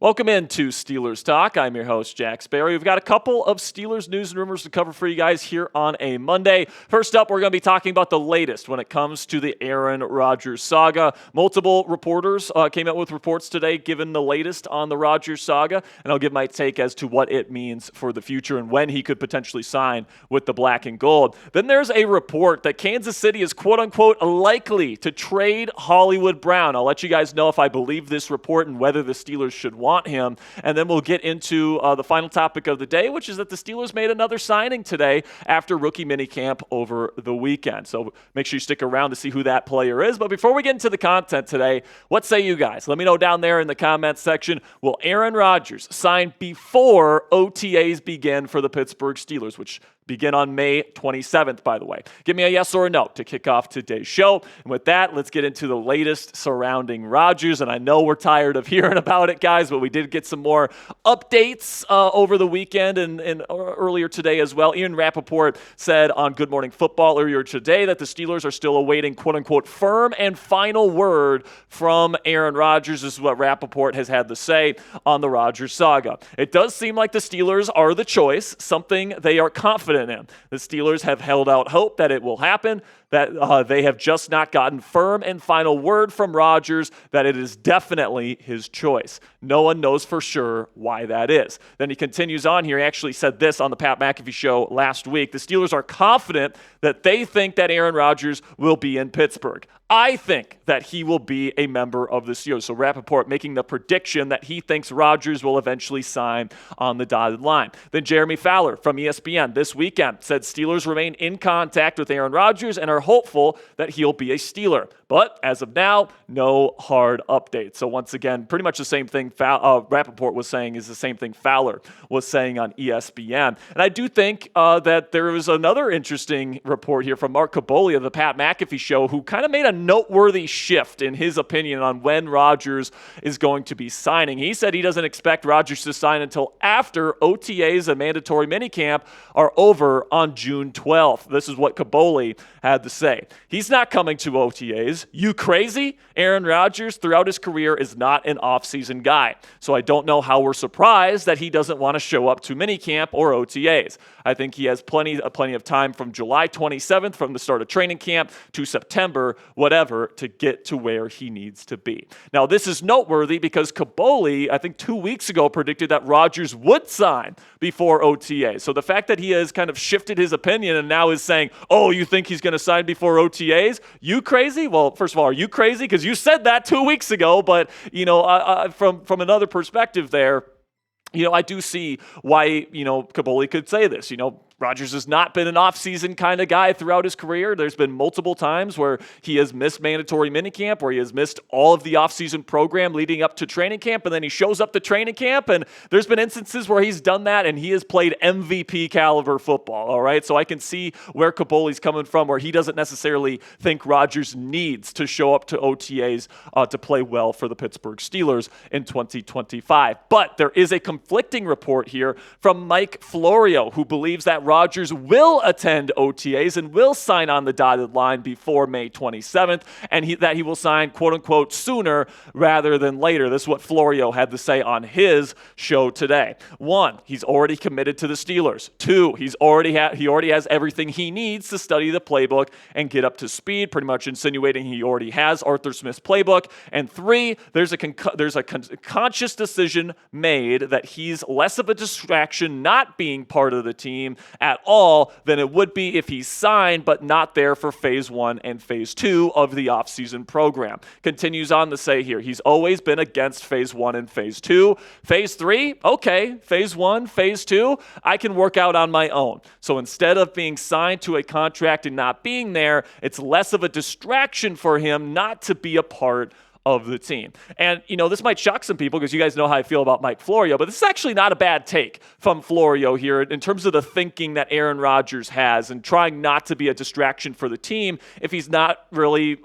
Welcome into Steelers Talk. I'm your host, Jack Sperry. We've got a couple of Steelers news and rumors to cover for you guys here on a Monday. First up, we're going to be talking about the latest when it comes to the Aaron Rodgers saga. Multiple reporters came out with reports today giving the latest on the Rodgers saga, and I'll give my take as to what it means for the future and when he could potentially sign with the black and gold. Then there's a report that Kansas City is quote-unquote likely to trade Hollywood Brown. I'll let you guys know if I believe this report and whether the Steelers should want him. And then we'll get into the final topic of the day, which is that the Steelers made another signing today after rookie minicamp over the weekend. So make sure you stick around to see who that player is. But before we get into the content today, what say you guys? Let me know down there in the comments section. Will Aaron Rodgers sign before OTAs begin for the Pittsburgh Steelers, which begin on May 27th, by the way? Give me a yes or a no to kick off today's show. And with that, let's get into the latest surrounding Rodgers. And I know we're tired of hearing about it, guys, but we did get some more updates over the weekend and earlier today as well. Ian Rapoport said on Good Morning Football earlier today that the Steelers are still awaiting quote-unquote firm and final word from Aaron Rodgers. This is what Rapoport has had to say on the Rodgers saga. It does seem like the Steelers are the choice, something they are confident in. The Steelers have held out hope that it will happen, that they have just not gotten firm and final word from Rodgers that it is definitely his choice. No one knows for sure why that is. Then he continues on here. He actually said this on the Pat McAfee show last week. The Steelers are confident that they think that Aaron Rodgers will be in Pittsburgh. I think that he will be a member of the Steelers. So Rapoport making the prediction that he thinks Rodgers will eventually sign on the dotted line. Then Jeremy Fowler from ESPN this weekend said Steelers remain in contact with Aaron Rodgers and are hopeful that he'll be a Steeler. But as of now, no hard updates. So once again, pretty much the same thing Rapoport was saying is the same thing Fowler was saying on ESPN. And I do think that there was another interesting report here from Mark Kaboly of the Pat McAfee show, who kind of made a noteworthy shift in his opinion on when Rodgers is going to be signing. He said he doesn't expect Rodgers to sign until after OTAs and mandatory minicamp are over on June 12th. This is what Kaboly had to say. He's not coming to OTAs. You crazy? Aaron Rodgers throughout his career is not an offseason guy. So I don't know how we're surprised that he doesn't want to show up to minicamp or OTAs. I think he has plenty of time from July 27th, from the start of training camp to September, whatever, to get to where he needs to be. Now, this is noteworthy because Kaboly, I think 2 weeks ago, predicted that Rodgers would sign before OTAs. So the fact that he has kind of shifted his opinion and now is saying, oh, you think he's going to sign before OTAs? You crazy? Well, first of all, are you crazy? Because you said that 2 weeks ago, but, from another perspective there, I do see why, Kaboly could say this. Rodgers has not been an offseason kind of guy throughout his career. There's been multiple times where he has missed mandatory minicamp, where he has missed all of the offseason program leading up to training camp, and then he shows up to training camp, and there's been instances where he's done that, and he has played MVP caliber football, all right? So I can see where Kaboly's coming from, where he doesn't necessarily think Rodgers needs to show up to OTAs to play well for the Pittsburgh Steelers in 2025. But there is a conflicting report here from Mike Florio, who believes that Rodgers will attend OTAs and will sign on the dotted line before May 27th, and that he will sign, quote-unquote, sooner rather than later. This is what Florio had to say on his show today. 1, he's already committed to the Steelers. 2, he already has everything he needs to study the playbook and get up to speed, pretty much insinuating he already has Arthur Smith's playbook. And 3, there's a conscious decision made that he's less of a distraction not being part of the team at all than it would be if he's signed but not there for phase 1 and phase 2 of the offseason program. Continues on to say here, he's always been against phase 1 and phase 2. Phase 3, okay, phase 1, phase 2, I can work out on my own. So instead of being signed to a contract and not being there, it's less of a distraction for him not to be a part of the team. And, this might shock some people because you guys know how I feel about Mike Florio, but this is actually not a bad take from Florio here in terms of the thinking that Aaron Rodgers has and trying not to be a distraction for the team if he's not really,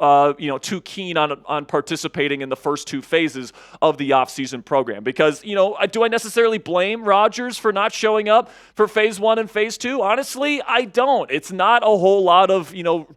too keen on participating in the first 2 phases of the offseason program. Because, do I necessarily blame Rodgers for not showing up for phase 1 and phase 2? Honestly, I don't. It's not a whole lot of,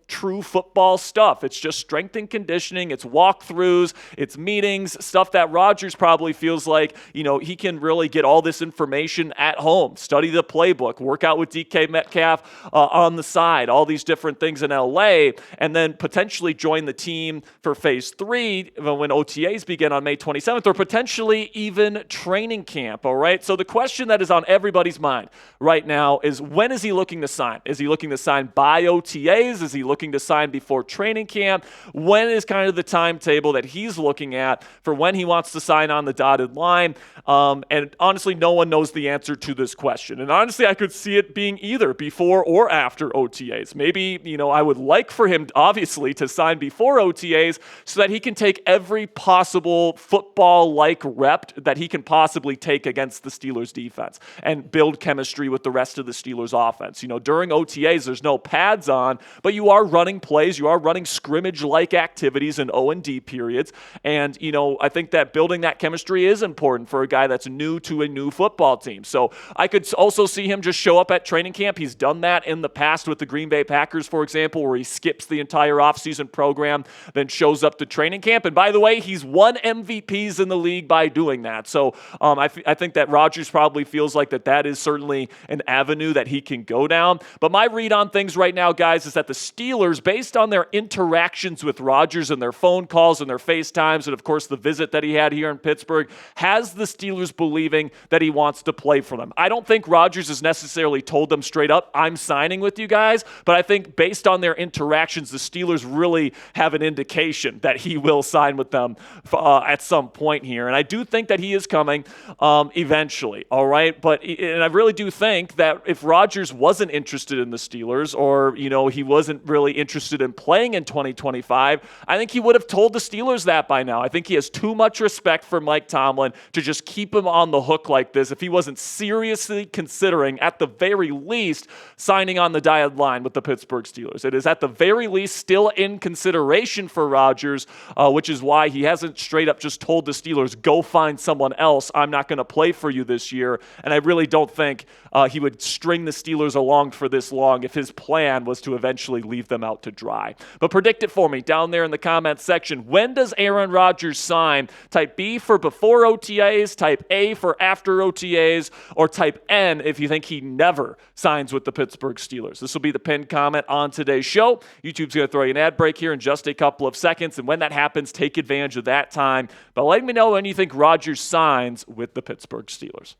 true football stuff. It's just strength and conditioning. It's walkthroughs. practices, it's meetings, stuff that Rodgers probably feels like, he can really get all this information at home, study the playbook, work out with DK Metcalf on the side, all these different things in LA, and then potentially join the team for phase 3 when OTAs begin on May 27th, or potentially even training camp, all right? So the question that is on everybody's mind right now is, when is he looking to sign? Is he looking to sign by OTAs? Is he looking to sign before training camp? When is kind of the timetable that he's looking at for when he wants to sign on the dotted line? And honestly, no one knows the answer to this question. And honestly, I could see it being either before or after OTAs. Maybe, I would like for him, obviously, to sign before OTAs so that he can take every possible football-like rep that he can possibly take against the Steelers defense and build chemistry with the rest of the Steelers offense. During OTAs, there's no pads on, but you are running plays, you are running scrimmage-like activities in O&D periods. And, I think that building that chemistry is important for a guy that's new to a new football team. So I could also see him just show up at training camp. He's done that in the past with the Green Bay Packers, for example, where he skips the entire offseason program, then shows up to training camp. And by the way, he's won MVPs in the league by doing that. So I think that Rodgers probably feels like that is certainly an avenue that he can go down. But my read on things right now, guys, is that the Steelers, based on their interactions with Rodgers and their phone calls and their FaceTimes, and of course the visit that he had here in Pittsburgh, has the Steelers believing that he wants to play for them. I don't think Rodgers has necessarily told them straight up, I'm signing with you guys, but I think based on their interactions, the Steelers really have an indication that he will sign with them at some point here. And I do think that he is coming eventually, all right? And I really do think that if Rodgers wasn't interested in the Steelers, or, he wasn't really interested in playing in 2025, I think he would have told the Steelers that by now. I think he has too much respect for Mike Tomlin to just keep him on the hook like this if he wasn't seriously considering, at the very least, signing on the dotted line with the Pittsburgh Steelers. It is at the very least still in consideration for Rodgers, which is why he hasn't straight up just told the Steelers, go find someone else. I'm not going to play for you this year. And I really don't think he would string the Steelers along for this long if his plan was to eventually leave them out to dry. But predict it for me down there in the comments section. When does Aaron Rodgers sign? Type B for before OTAs, type A for after OTAs, or type N if you think he never signs with the Pittsburgh Steelers. This will be the pinned comment on today's show. YouTube's going to throw you an ad break here in just a couple of seconds, and when that happens, take advantage of that time. But let me know when you think Rodgers signs with the Pittsburgh Steelers.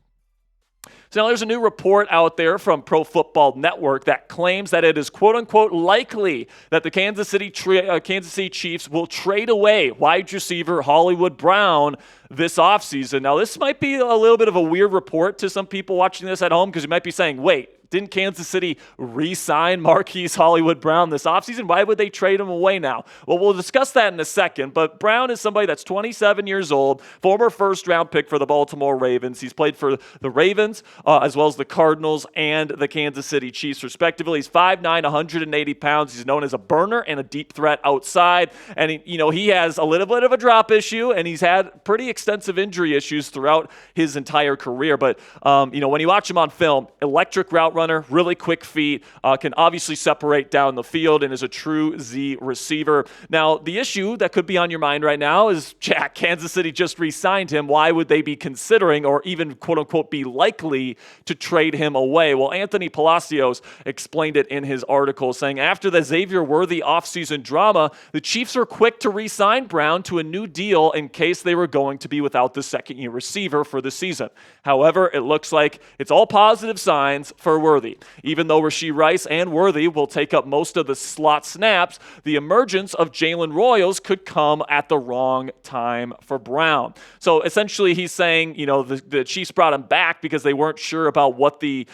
So now there's a new report out there from Pro Football Network that claims that it is quote-unquote likely that the Kansas City Chiefs will trade away wide receiver Hollywood Brown this offseason. Now this might be a little bit of a weird report to some people watching this at home, because you might be saying, wait, didn't Kansas City re-sign Marquise Hollywood Brown this offseason? Why would they trade him away now? Well, we'll discuss that in a second, but Brown is somebody that's 27 years old, former first-round pick for the Baltimore Ravens. He's played for the Ravens, as well as the Cardinals and the Kansas City Chiefs, respectively. He's 5'9", 180 pounds. He's known as a burner and a deep threat outside, and he has a little bit of a drop issue, and he's had pretty extensive injury issues throughout his entire career. But, when you watch him on film, electric route runner, really quick feet, can obviously separate down the field, and is a true Z receiver. Now, the issue that could be on your mind right now is, Jack, Kansas City just re-signed him. Why would they be considering, or even quote-unquote be likely to trade him away? Well, Anthony Palacios explained it in his article, saying after the Xavier Worthy offseason drama, the Chiefs are quick to re-sign Brown to a new deal in case they were going to be without the second-year receiver for the season. However, it looks like it's all positive signs for Worthy. Even though Rashee Rice and Worthy will take up most of the slot snaps, the emergence of Jalen Royals could come at the wrong time for Brown. So essentially he's saying, the Chiefs brought him back because they weren't sure about what the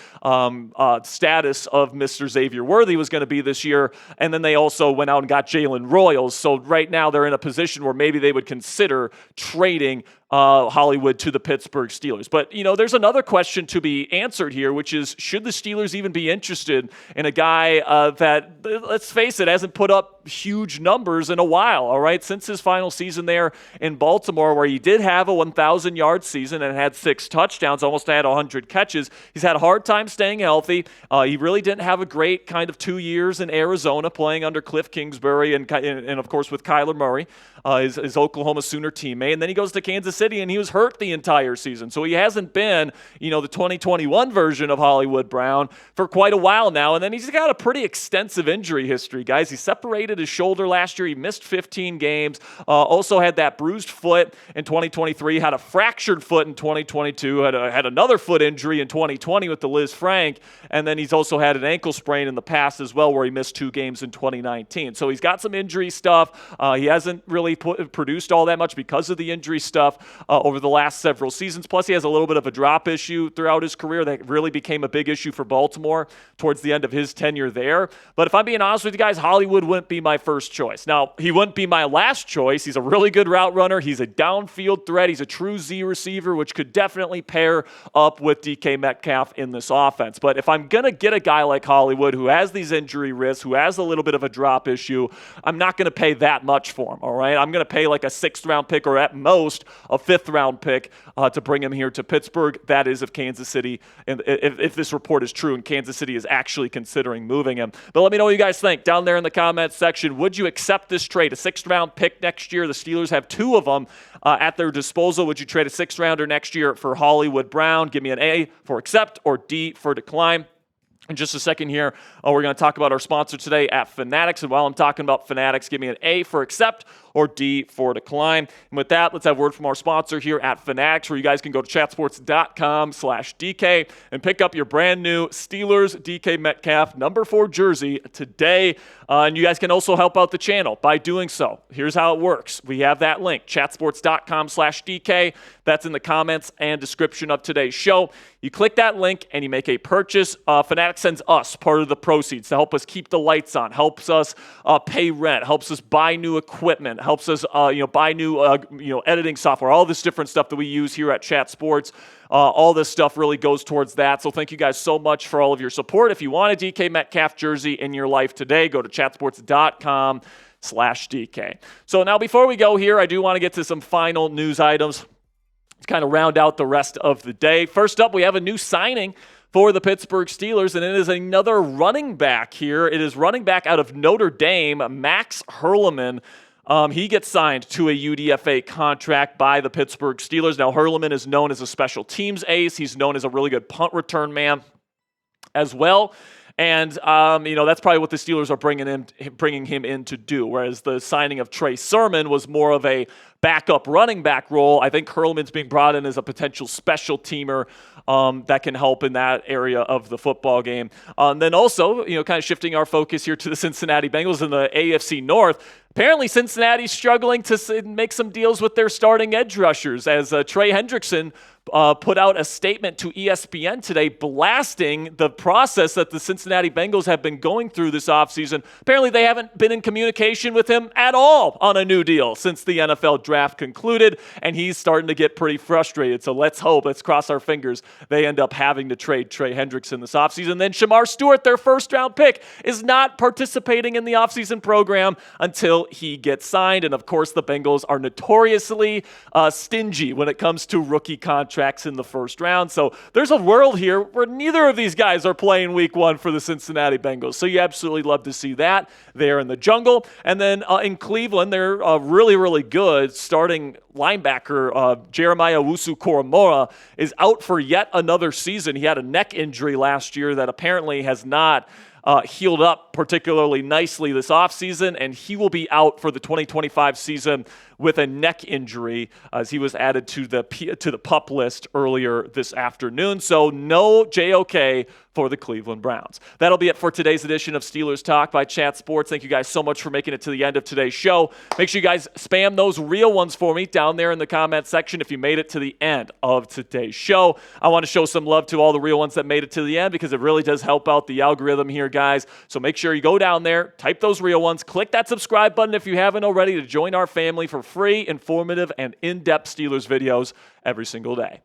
status of Mr. Xavier Worthy was going to be this year, and then they also went out and got Jalen Royals. So right now they're in a position where maybe they would consider trading Hollywood to the Pittsburgh Steelers. But, there's another question to be answered here, which is, should the Steelers even be interested in a guy that, let's face it, hasn't put up huge numbers in a while, all right? Since his final season there in Baltimore, where he did have a 1,000-yard season and had 6 touchdowns, almost had 100 catches, he's had a hard time staying healthy. He really didn't have a great kind of 2 years in Arizona playing under Cliff Kingsbury and of course, with Kyler Murray, his Oklahoma Sooner teammate. And then he goes to Kansas City, and he was hurt the entire season. So he hasn't been, the 2021 version of Hollywood Brown for quite a while now. And then he's got a pretty extensive injury history, guys. He separated his shoulder last year. He missed 15 games. Also had that bruised foot in 2023. Had a fractured foot in 2022. Had another foot injury in 2020 with the Liz Frank. And then he's also had an ankle sprain in the past as well, where he missed 2 games in 2019. So he's got some injury stuff. He hasn't really produced all that much because of the injury stuff over the last several seasons. Plus, he has a little bit of a drop issue throughout his career that really became a big issue for Baltimore towards the end of his tenure there. But if I'm being honest with you guys, Hollywood wouldn't be my first choice. Now, he wouldn't be my last choice. He's a really good route runner. He's a downfield threat. He's a true Z receiver, which could definitely pair up with DK Metcalf in this offense. But if I'm going to get a guy like Hollywood who has these injury risks, who has a little bit of a drop issue, I'm not going to pay that much for him, all right? I'm going to pay like a 6th-round pick or at most a 5th-round pick to bring him here to Pittsburgh. That is if Kansas City, and if this report is true and Kansas City is actually considering moving him. But let me know what you guys think down there in the comments section. Would you accept this trade, a 6th-round pick next year? The Steelers have 2 of them at their disposal. Would you trade a 6th-rounder next year for Hollywood Brown? Give me an A for accept or D for decline. In just a second here, we're going to talk about our sponsor today at Fanatics. And while I'm talking about Fanatics, give me an A for accept or D for decline. And with that, let's have a word from our sponsor here at Fanatics, where you guys can go to chatsports.com/DK and pick up your brand new Steelers DK Metcalf number 4 jersey today. And you guys can also help out the channel by doing so. Here's how it works. We have that link, chatsports.com/DK. That's in the comments and description of today's show. You click that link and you make a purchase. Fanatics sends us part of the proceeds to help us keep the lights on, helps us pay rent, helps us buy new equipment, helps us buy new editing software, all this different stuff that we use here at Chat Sports. All this stuff really goes towards that. So thank you guys so much for all of your support. If you want a DK Metcalf jersey in your life today, go to chatsports.com/DK. So now before we go here, I do want to get to some final news items to kind of round out the rest of the day. First up, we have a new signing for the Pittsburgh Steelers, and it is another running back here. It is running back out of Notre Dame, Max Hurleman. He gets signed to a UDFA contract by the Pittsburgh Steelers. Now, Hurleman is known as a special teams ace. He's known as a really good punt return man as well. And, that's probably what the Steelers are bringing him in to do, whereas the signing of Trey Sermon was more of a backup running back role. I think Hurleman's being brought in as a potential special teamer that can help in that area of the football game. Then also, kind of shifting our focus here to the Cincinnati Bengals in the AFC North. Apparently, Cincinnati's struggling to make some deals with their starting edge rushers, as Trey Hendrickson put out a statement to ESPN today blasting the process that the Cincinnati Bengals have been going through this offseason. Apparently, they haven't been in communication with him at all on a new deal since the NFL draft concluded, and he's starting to get pretty frustrated. So let's cross our fingers, they end up having to trade Trey Hendrickson this offseason. Then Shamar Stewart, their first-round pick, is not participating in the offseason program until he gets signed. And, of course, the Bengals are notoriously stingy when it comes to rookie contracts in the first round. So there's a world here where neither of these guys are playing week 1 for the Cincinnati Bengals. So you absolutely love to see that there in the jungle. And then in Cleveland, they're really, really good. Starting linebacker Jeremiah Owusu-Koramoah is out for yet another season. He had a neck injury last year that apparently has not healed up particularly nicely this offseason, and he will be out for the 2025 season with a neck injury, as he was added to the PUP list earlier this afternoon. So no JOK for the Cleveland Browns. That'll be it for today's edition of Steelers Talk by Chat Sports. Thank you guys so much for making it to the end of today's show. Make sure you guys spam those real ones for me down there in the comment section if you made it to the end of today's show. I want to show some love to all the real ones that made it to the end, because it really does help out the algorithm here, guys. So make sure you go down there, type those real ones, click that subscribe button if you haven't already to join our family for free, informative, and in-depth Steelers videos every single day.